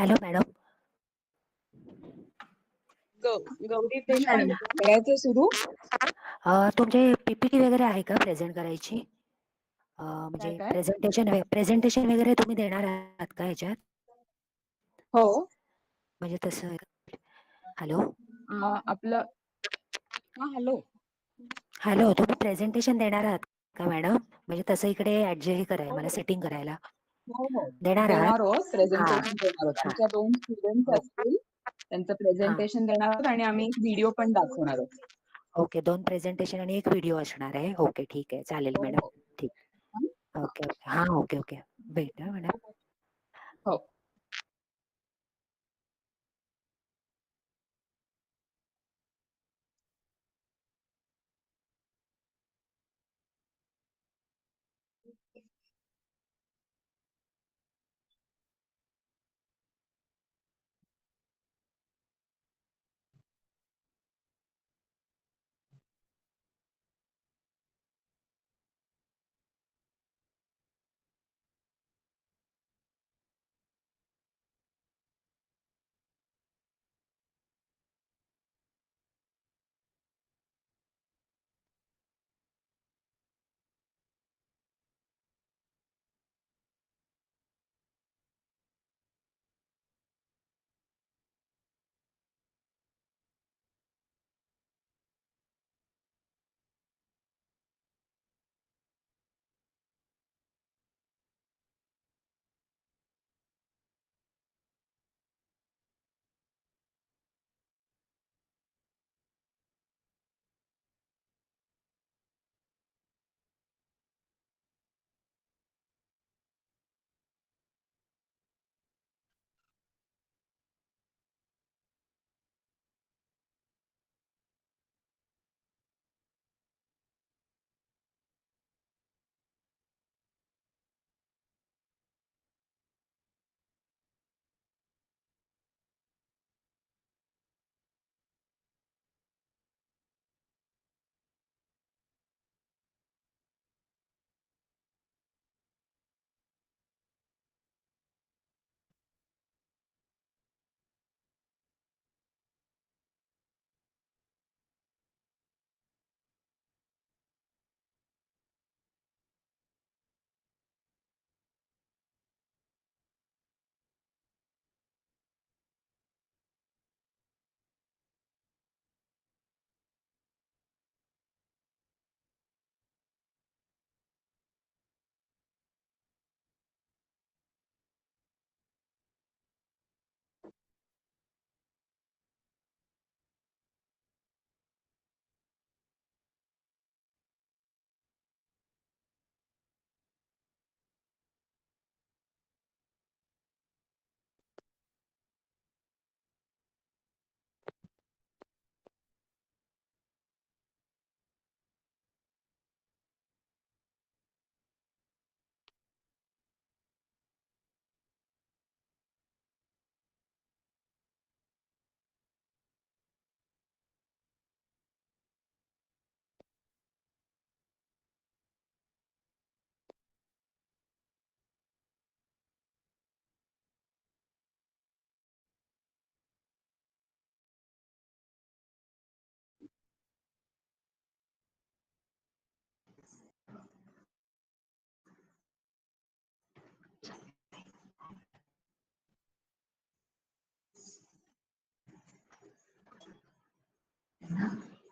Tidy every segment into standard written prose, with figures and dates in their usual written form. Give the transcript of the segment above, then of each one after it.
Hello madam. Gauri ताई, करायचं सुरू? तुमचे पीपीटी वगैरे आहे का प्रेझेंट करायची? काय म्हणजे काय प्रेझेंटेशन वगैरे तुम्ही देणार आहात का ह्याच्यात? हो. म्हणजे तसं. हॅलो. आपलं हॅलो. हॅलो, तुम्ही प्रेझेंटेशन देणार आहात का मॅडम? म्हणजे तसं इकडे ऍडजस्ट करायला, हो मला हो सेटिंग करायला हो हो देणार आहात? देणार आहोत, हा प्रेझेंटेशन देणार आहोत. हा. आमच्या 2 स्टुडंट्स असतील, त्यांचं हा. प्रेझेंटेशन देणार आहोत आणि आम्ही एक व्हिडिओ पण दाखवणार आहोत. ओके, 2 प्रेझेंटेशन आणि 1 व्हिडिओ असणार आहे. ओके, ठीक आहे, चालेल हो मॅडम. हो ठीक. हं? ओके ओके, हा, ओके ओके. भेटा मॅडम. हो.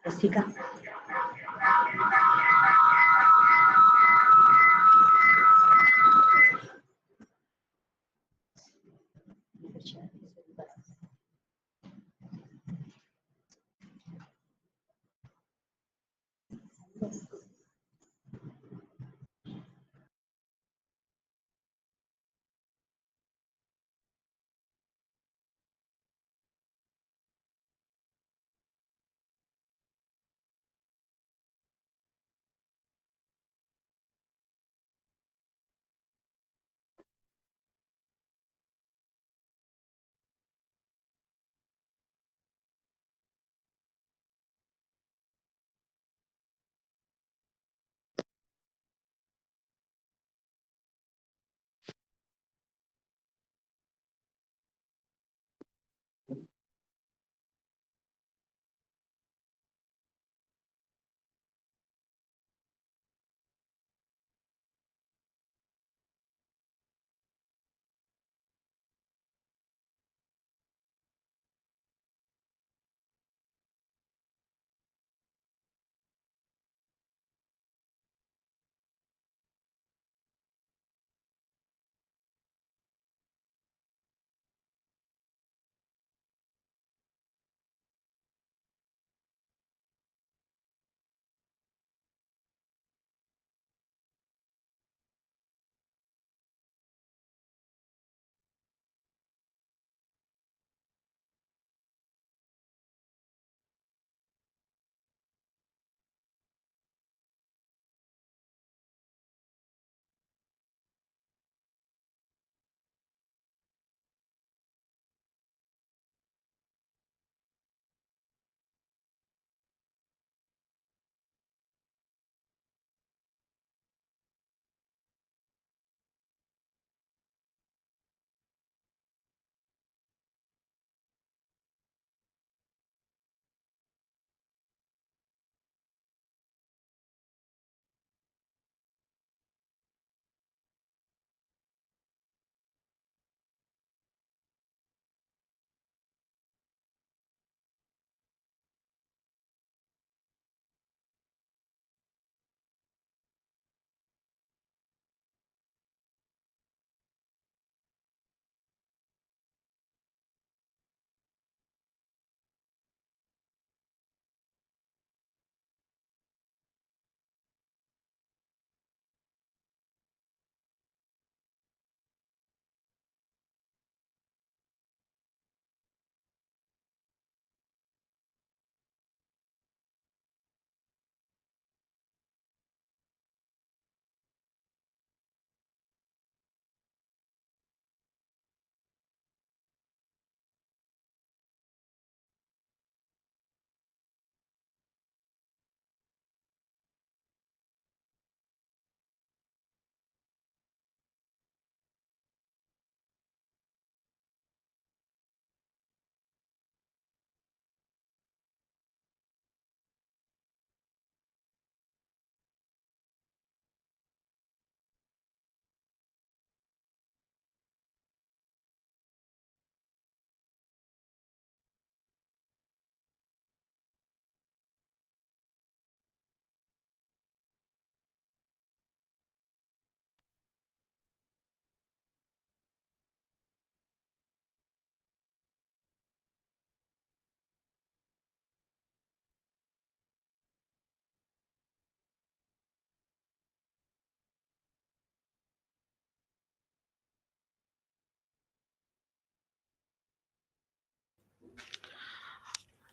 ठीक.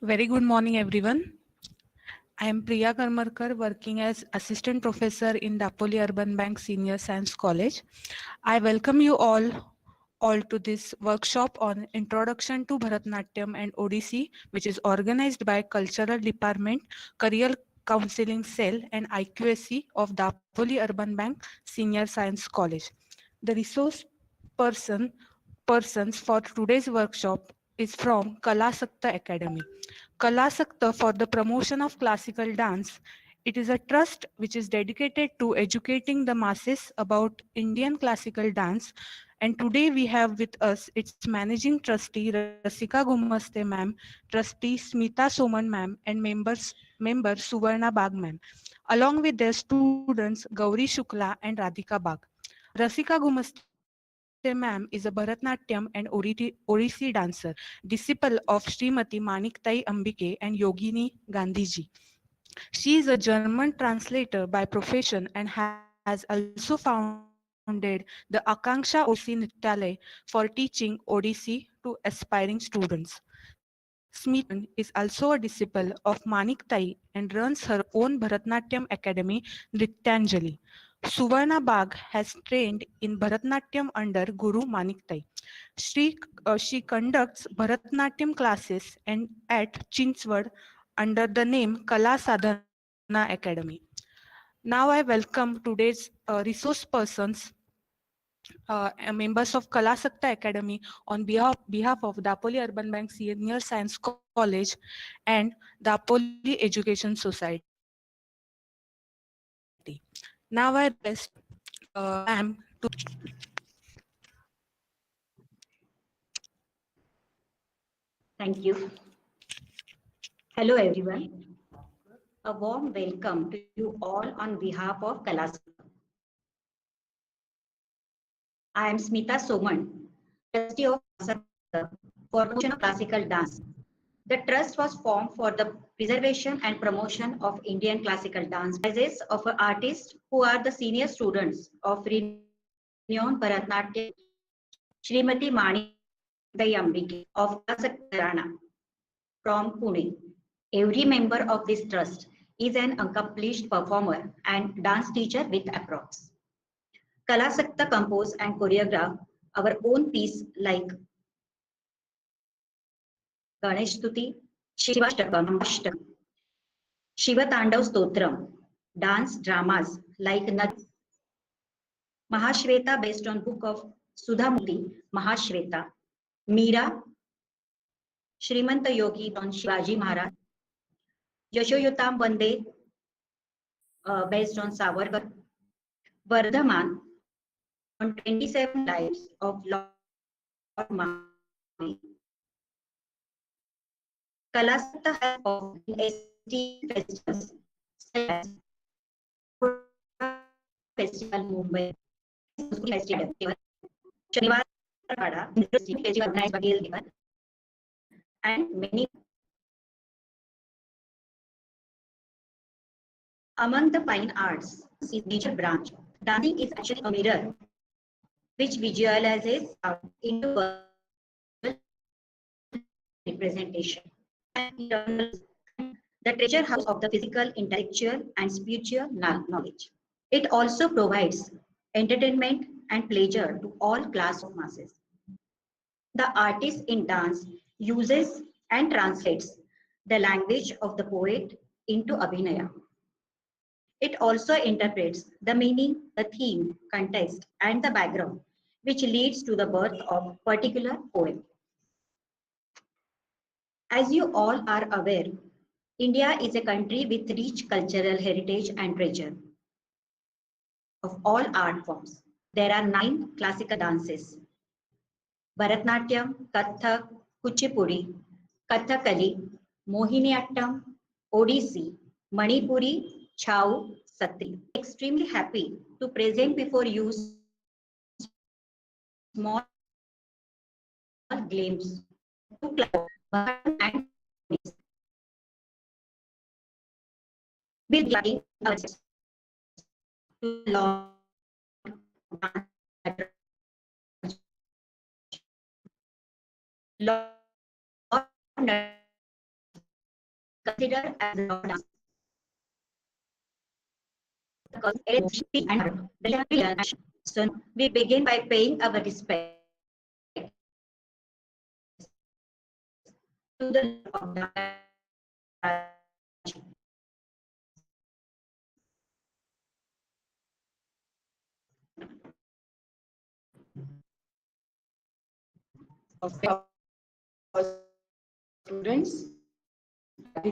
Very good morning, everyone. I am Priya Karmarkar, working as Assistant Professor in Dapoli Urban Bank Senior Science College. I welcome you all to this workshop on Introduction to Bharatnatyam and Odissi, which is organized by Cultural Department, Career Counseling Cell and IQSC of Dapoli Urban Bank Senior Science College. The resource person persons for today's workshop is from Kalasakta Academy. Kalasakta for the promotion of classical dance. It is a trust which is dedicated to educating the masses about Indian classical dance. And today we have with us its managing trustee Rasika Gumaste ma'am, trustee Smita Soman ma'am, and member Suvarna Bag ma'am, along with their students Gauri Shukla and Radhika Bag. Rasika Gumaste ma'am is a Bharatnatyam and Odissi dancer, disciple of Srimati Maniktai Ambike and Yogini Gandhiji. She is a German translator by profession and has also founded the Akanksha Odissi Nityalay for teaching Odissi to aspiring students. Smita Soman is also a disciple of Manik Tai and runs her own Bharatnatyam Academy, Nrityanjali. Suvarna Bag has trained in Bharatnatyam under Guru Manik Tai. She conducts Bharatnatyam classes and at Chinswad under the name Kala Sadhana Academy. Now I welcome today's resource persons, members of Kalasakta Academy on behalf of Dapoli Urban Bank Senior Science College and Dapoli Education Society. Now I request ma'am to Thank you. Hello, everyone. A warm welcome to you all on behalf of Kalasakta. I am Smita Soman, trustee of Kalasakta for promotion of classical dance. The trust was formed for the preservation and promotion of Indian classical dance by of artists who are the senior students of renowned Bharatnatyam Srimati Maniktai Ambike of Kalasakta Gharana from Pune. Every member of this trust is an accomplished performer and dance teacher with approx. Kalasakta compose and choreograph our own piece like Ganesh Stuti, Shivashtakam, Shiva Tandav Stotram, dance dramas like Mahashweta based on book of Sudhamurti, Mahashweta, Meera, Srimanta Yogi on Shivaji Maharaj, Yashoyutam Vande based on Savarkar, Vardhaman on 27 lives of Lord Mahavir. Kalasakta has performed in esteemed festivals such as Festival Mumbai, Festival, Shaniwar Pada, Festival organized by Gil Given, and many. Among the fine arts is major branch. Dancing is actually a mirror which visualizes out into representation and internal the treasure house of the physical, intellectual, and spiritual knowledge. It also provides entertainment and pleasure to all class of masses. The artist in dance uses and translates the language of the poet into abhinaya. It also interprets the meaning, the theme, context, and the background, which leads to the birth of particular poem. As you all are aware, India is a country with rich cultural heritage and treasure of all art forms. There are 9 classical dances: Bharatnatyam, Kathak, Kuchipudi, Kathakali, Mohiniyattam, Odissi, Manipuri, Chau, Satri. Extremely happy to present before you small glimpse of the two classes, Bharatanatyam and Odissi. We'll be dividing ourselves to long considered as a dance. So we begin by paying our respect to the of the Students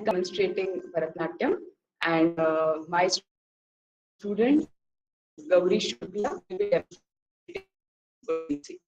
demonstrating Bharatnatyam, and my student Gauri Shukla will be demonstrating Odissi.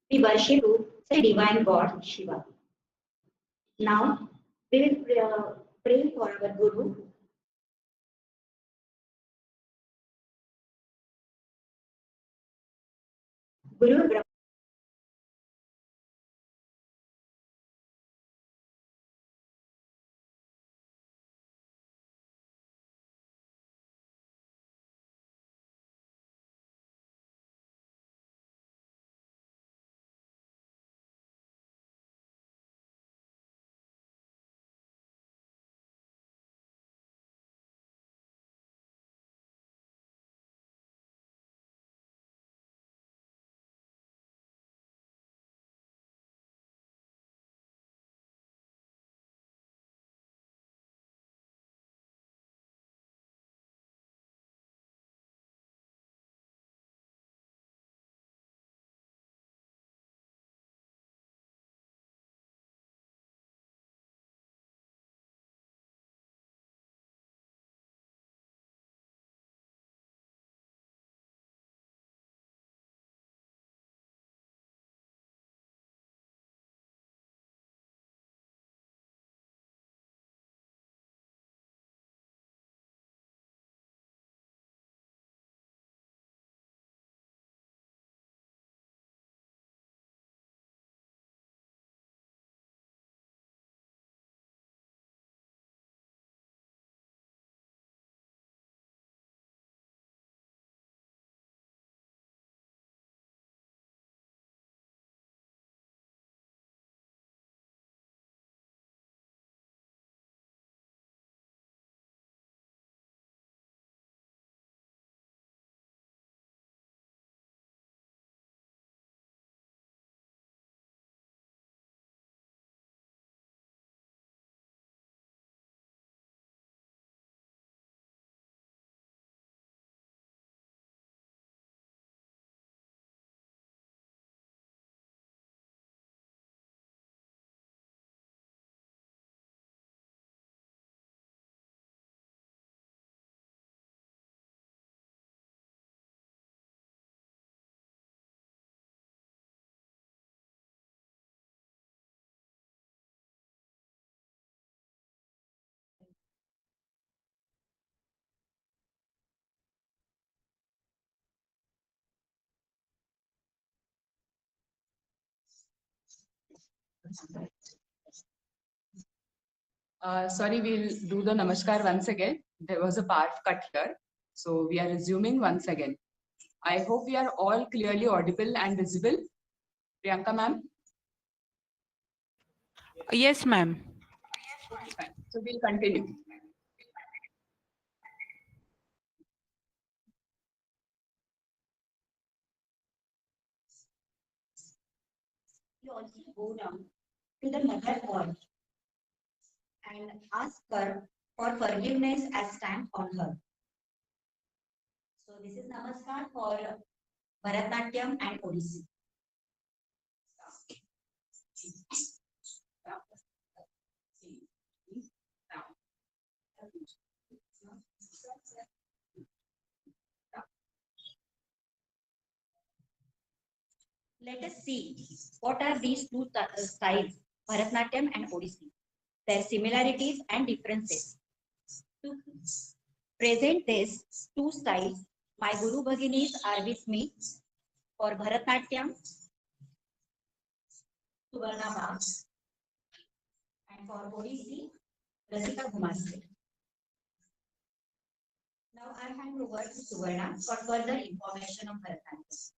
We worship to the divine God Shiva. Now we will pray for our Guru. Guru Sorry, we'll do the namaskar once again. There was a part cut here, so we are resuming once again. I hope we are all clearly audible and visible. Priyanka ma'am? Yes, ma'am. Fine. So we'll continue. you also go down to the mother earth and ask her for forgiveness as stamp on her. So this is namaskar for Bharatnatyam and Odissi. Let us see what are these two styles Bharatnatyam and Odissi, their similarities and differences. To present these two styles, my Guru Bhaginis are with me. For Bharatnatyam, Suvarna Bag, and for Odissi, Rasika Gumaste. Now I hand over to Suvarna for further information on Bharatnatyam.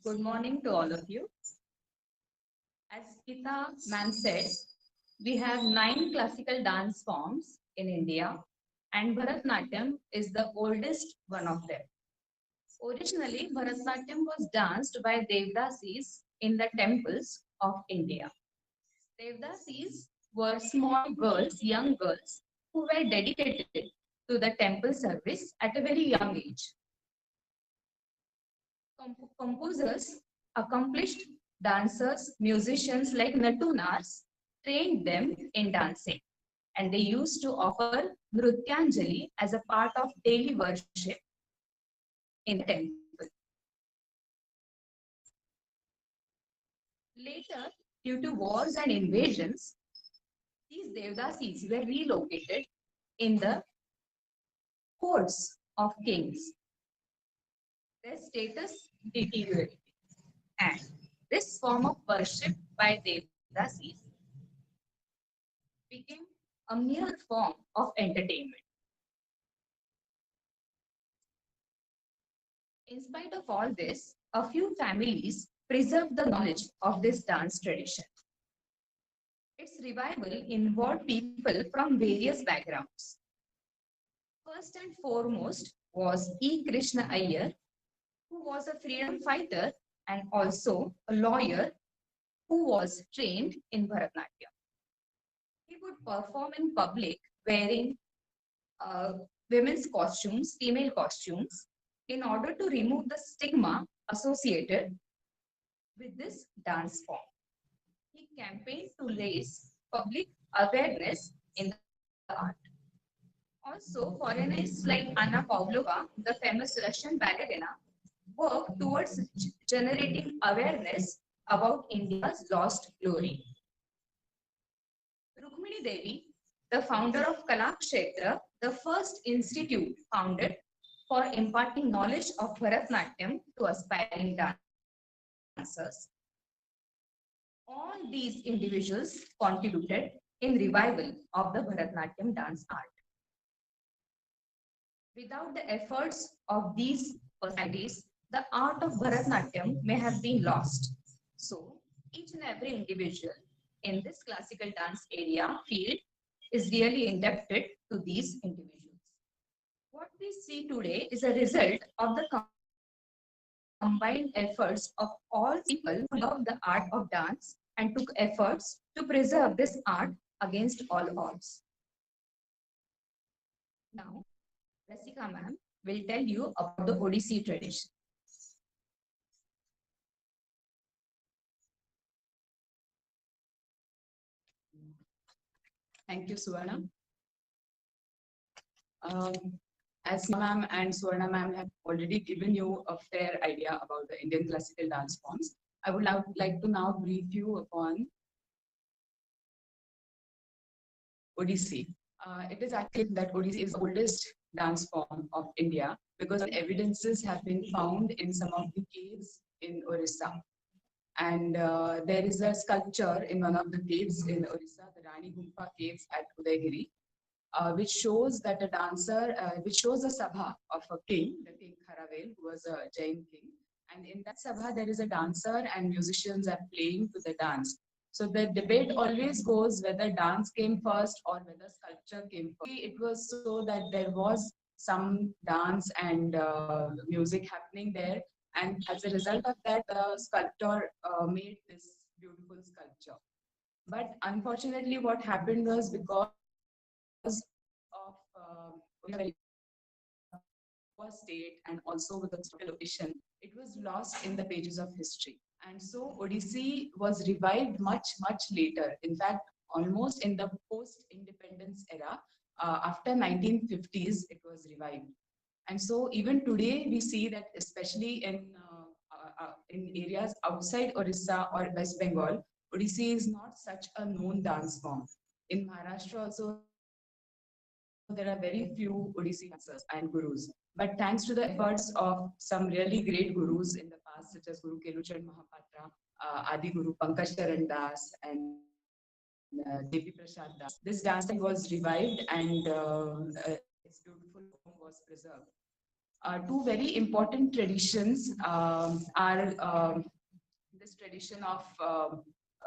Good morning to all of you. As Kita ma'am said, we have 9 classical dance forms in India, and Bharatnatyam is the oldest one of them. Originally, Bharatnatyam was danced by Devdasis in the temples of India. Devdasis were small girls, young girls, who were dedicated to the temple service at a very young age. Composers, accomplished dancers, musicians like Natunars trained them in dancing, and they used to offer Nrutyanjali as a part of daily worship in the temple. Later, due to wars and invasions, these Devdasis were relocated in the courts of kings. Their status deteriorated, and this form of worship by Devdasis became a mere form of entertainment. In spite of all this, a few families preserved the knowledge of this dance tradition. Its revival involved people from various backgrounds. First and foremost was E. Krishna Iyer, who was a freedom fighter and also a lawyer who was trained in Bharatnatyam. He would perform in public wearing women's costumes, female costumes, in order to remove the stigma associated with this dance form. He campaigned to raise public awareness in the art. Also, foreigners like Anna Pavlova, the famous Russian ballerina, worked towards generating awareness about India's lost glory. Rukmini Devi, the founder of Kalakshetra, the first institute founded for imparting knowledge of Bharatnatyam to aspiring dancers. All these individuals contributed in revival of the Bharatnatyam dance art. Without the efforts of these personalities, the art of Bharatnatyam may have been lost. So, each and every individual in this classical dance area field is really indebted to these individuals. What we see today is a result of the combined efforts of all people who love the art of dance and took efforts to preserve this art against all odds. Now, Rasika ma'am will tell you about the Odissi tradition. Thank you, Suvarna. As ma'am and Suvarna ma'am have already given you a fair idea about the Indian classical dance forms, I would like to now brief you upon Odissi. It is actually that Odissi is the oldest dance form of India because evidences have been found in some of the caves in Orissa. And there is a sculpture in one of the caves in Orissa, the Rani Gumpa caves at Udaygiri, which shows that a dancer, which shows a sabha of a king, the king Kharavel, who was a Jain king. And in that sabha, there is a dancer and musicians are playing to the dance. So the debate always goes whether dance came first or whether sculpture came first. It was so that there was some dance and music happening there. And as a result of that, the sculptor made this beautiful sculpture. But unfortunately, what happened was because of was state and also with the location, it was lost in the pages of history. And so Odissi was revived much later. In fact, almost in the post-independence era. After 1950s, it was revived. And so even today, we see that especially in areas outside Orissa or West Bengal, Odissi is not such a known dance form. In Maharashtra also, there are very few Odissi dancers and gurus. But thanks to the efforts of some really great gurus in the past, such as Guru Keluchand Mahapatra, Adi Guru Pankaj Charan Das, and Devi Prasad Das, this dance style was revived and its beautiful form was preserved. Two very important traditions are this tradition of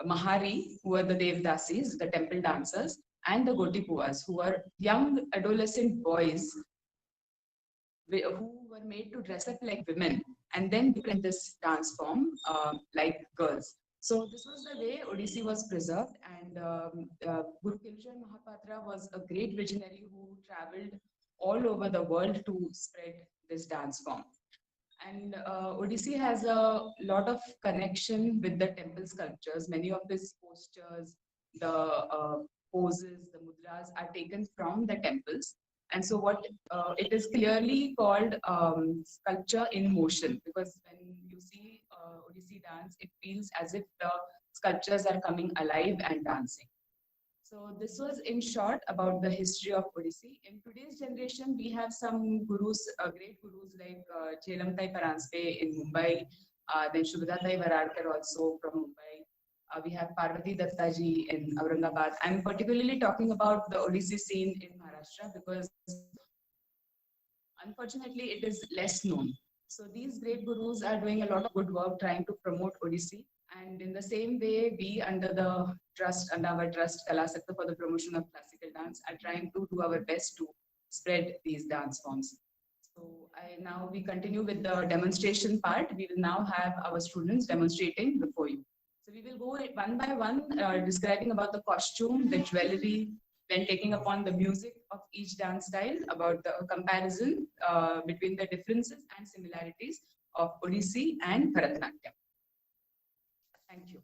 Mahari, who are the Devdasis, the temple dancers, and the Gotipuas, who are young adolescent boys who were made to dress up like women and then in this dance form like girls. So this was the way Odissi was preserved, and Guru Keluchan Mahapatra was a great visionary who traveled all over the world to spread this dance form. And Odissi has a lot of connection with the temple sculptures. Many of his postures, the poses, the mudras are taken from the temples. And so, what it is clearly called sculpture in motion, because when you see Odissi dance, it feels as if the sculptures are coming alive and dancing. So this was in short about the history of Odissi. In today's generation, we have some gurus, great gurus like Chelamtai Paranspe in Mumbai, then Shubhadatai Vararkar also from Mumbai. We have Parvati Dattaji in Aurangabad. I'm particularly talking about the Odissi scene in Maharashtra because unfortunately it is less known. So these great gurus are doing a lot of good work trying to promote Odissi. And in the same way, we under our trust, Kalasakta for the promotion of classical dance, are trying to do our best to spread these dance forms. So now we continue with the demonstration part. We will now have our students demonstrating before you. So we will go one by one, describing about the costume, the jewelry, then taking upon the music of each dance style, about the comparison between the differences and similarities of Odissi and Bharatnatyam. Thank you.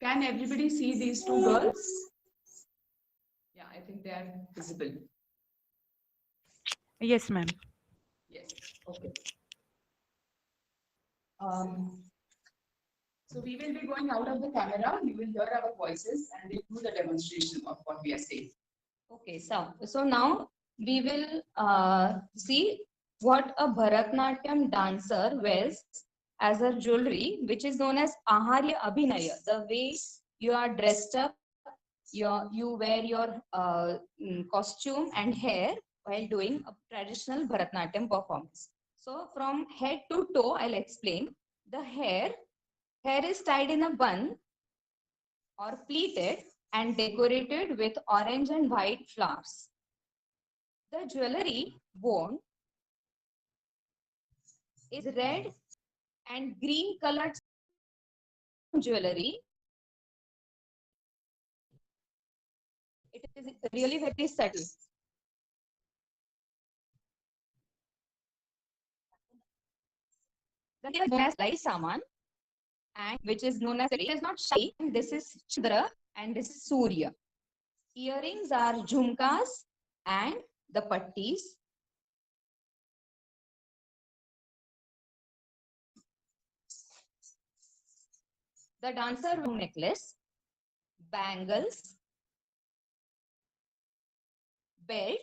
Can everybody see these two girls? Yeah, I think they are visible. Yes, ma'am. Yes, okay. So we will be going out of the camera, you will hear our voices and we'll do the demonstration of what we are saying. Okay, so now we will see what a Bharatnatyam dancer wears as a jewelry, which is known as Aharya Abhinaya, the way you are dressed up, you wear your costume and hair while doing a traditional Bharatnatyam performance. So from head to toe, I'll explain. The hair is tied in a bun or pleated and decorated with orange and white flowers. The jewelry worn is red and green colored jewelry. It is really very subtle. The is known as Lai Saman, and which is known as it is not Shai, and this is Chandra and this is Surya. Earrings are jhumkas and the pattis. The dancer wears necklace, bangles, belt,